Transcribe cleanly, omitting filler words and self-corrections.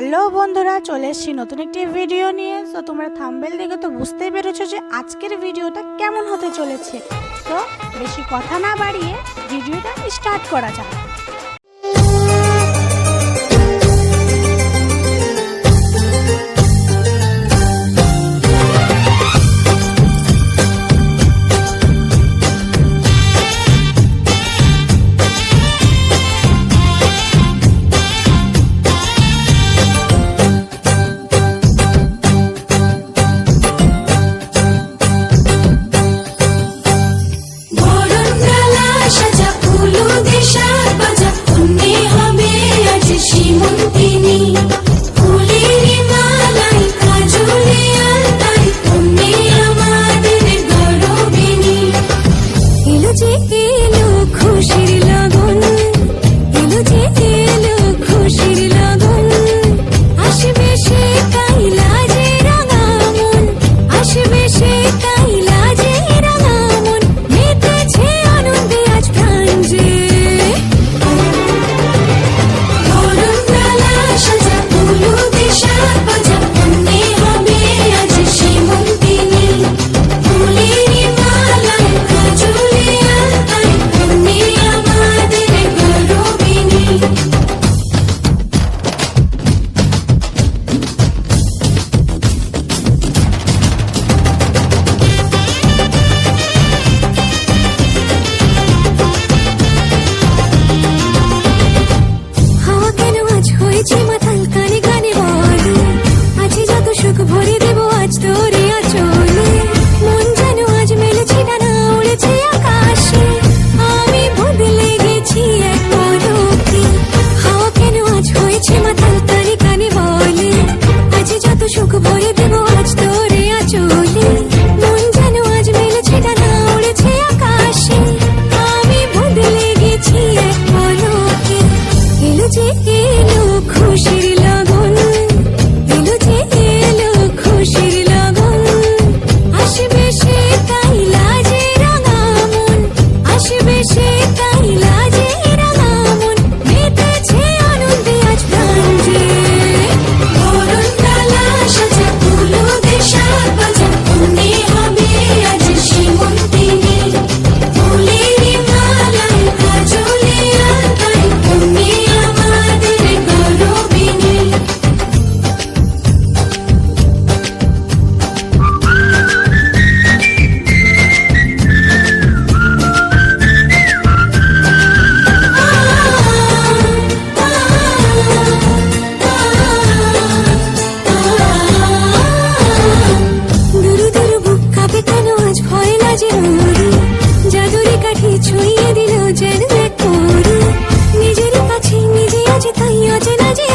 Hello বন্ধুরা, চলে এসেছি নতুন একটি ভিডিও নিয়ে। তো তোমরা থাম্বনেল দেখে তো বুঝতেই পেরেছো যে আজকের ভিডিওটা কেমন হতে চলেছে। তো বেশি কথা না বাড়িয়ে ভিডিওটা স্টার্ট করা যাক। জাদুরি কাঠি ছুঁয়ে দিল যেন এক নিজের কাছে নিজে আছে তাই অচেনা যে